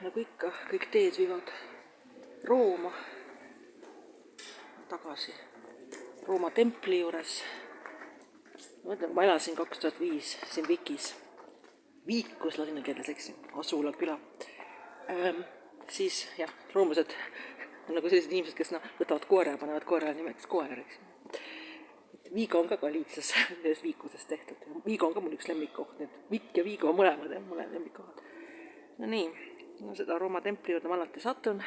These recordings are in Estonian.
nagu ikka, kõik teed viivad Rooma tagasi, Rooma templi juures. Ma mõtlen, ma elasin 2005 siin Vikis, Viikus ladina keeles, eks, Asula küla. Siis jah, roomlased on nagu sellised inimesed, kes võtavad koera ja panevad koerale nimeks koer, eks. Viigo on ka Galiitsias ühes Viikusest tehtud. Viigo on ka mul üks lemmikkoht, need Vikk ja Viigo mõlemad lemmikkohad. No nii, seda Rooma templi juurde ma alati satun.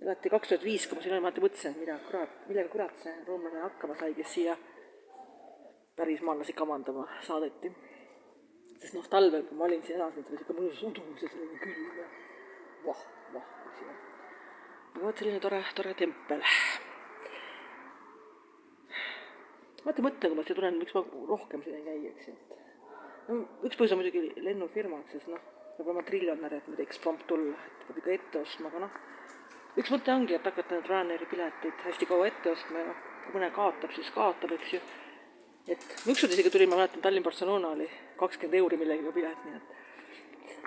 Alati 2005, kui ma siin olen, ma alati mõtlesin, millega kurat see roomlane hakkama sai, kes siia pärismaalasi kamandama saadeti. Sest talvel, kui ma olin siin elasin, oli siuke mõnus udus ja selline külm ja vah. Aga vot selline tore tempel. Ma mõtlen, kui ma siia tulen, miks ma rohkem siin ei käi, eks. No, üks põhjus on muidugi lennufirmad, sest peab olema triljonär, et ma teeks prompt tulla, et peab ikka ette ostma, aga üks mõte ongi, et hakata need Ryanairi pileteid hästi kaua ette ostma ja kui mõne kaotab, siis kaotab, eks ju. Et ükskord isegi tulin, ma mäletan, Tallinn-Barcelona oli 20 € millegiga pilet, nii et.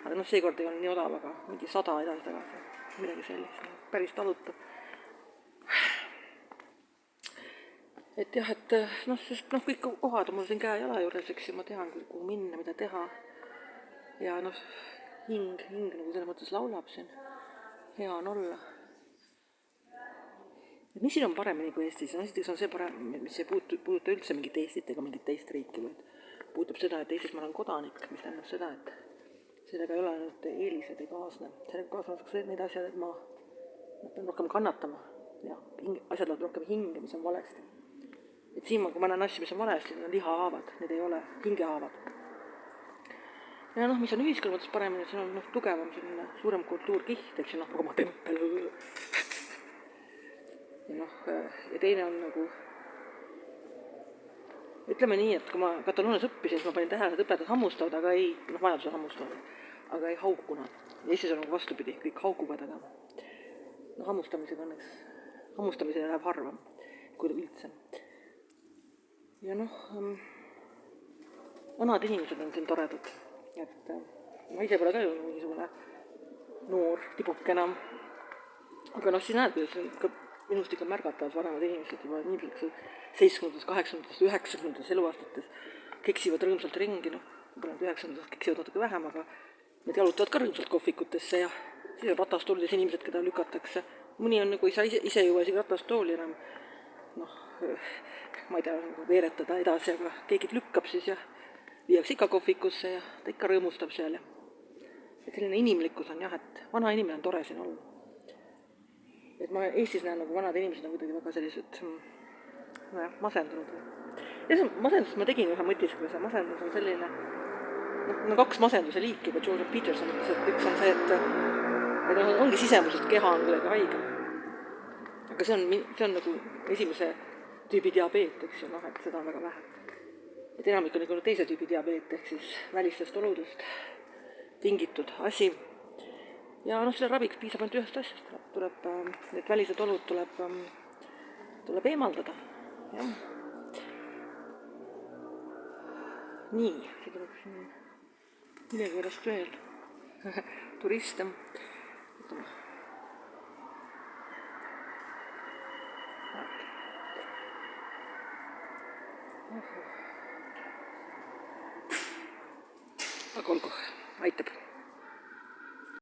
Aga seekord ei olnud nii odav, aga mingi 100 edasi-tagasi, midagi sellist, päris taluta. Et jah, sest kõik kohad on mul siin käe jala juures, eks ju, ma tean, kuhu minna, mida teha. Ja hing nagu selles mõttes laulab siin. Hea on olla. Et mis siin on paremini kui Eestis? Esiteks on see parem, mis ei puuduta üldse mingit Eestit ega mingit teist riiki, vaid puudutab seda, et Eestis ma olen kodanik, mis tähendab seda, et sellega ei ole ainult eelised ei kaasne. Sellega kaasne need asjad, et ma pean rohkem kannatama ja asjad lähevad rohkem hinge, mis on valesti. Et siin, kui ma näen asju, mis on valesti, need on lihahaavad, need ei ole hingehaavad. Ja mis on ühiskonna mõttes paremini, see on tugevam, selline suurem kultuurkiht, eks ju, Rooma tempel. Ja teine on nagu, ütleme nii, et kui ma Kataloonias õppisin, siis ma panin tähele, et õpetajad hammustavad, aga ei, vajadusel hammustavad, aga ei hauku nad. Ja Eestis on nagu vastupidi, kõik haukuvad, aga hammustamisega õnneks, hammustamisele läheb harvam, kui üldse. Ja vanad inimesed on siin toredad, et ma ise pole ka ju mingisugune noor tibuke enam, aga siis näed, kuidas minust ikka märgatavad vanemad inimesed juba inimesed 70., 80., 90. eluaastates keksivad rõõmsalt ringi, võib-olla 90. keksivad natuke vähem, aga need jalutavad ka rõõmsalt kohvikutesse ja siis on ratastoolides inimesed, keda lükatakse. Mõni on, kui sa ise jõua isegi ratastooli enam, ma ei tea, veeretada edasi, aga keegi lükkab siis ja viiakse ikka kohvikusse ja ta ikka rõõmustab seal. Et selline inimlikkus on jah, et vana inimene on tore siin olla. Et ma Eestis näen, nagu vanad inimesed on kuidagi väga sellised masendunud. Ja see masendus, ma tegin ühe mõtiskluse, masendus on selline, kaks masenduse liiki, kui Jordan Peterson ütles, et üks on see, et ongi sisemusest keha on kuidagi haige. Aga see on nagu esimese tüübi diabeet, eks ju, et seda on väga vähe. Et enamik on nagu teise tüübi diabeet, ehk siis välistest oludest tingitud asi. Ja selle raviks piisab ainult ühest asjast, need välised olud tuleb eemaldada. Ja. Nii, see tuleb millegi pärast veel. Turiste. Aga olgu, aitab.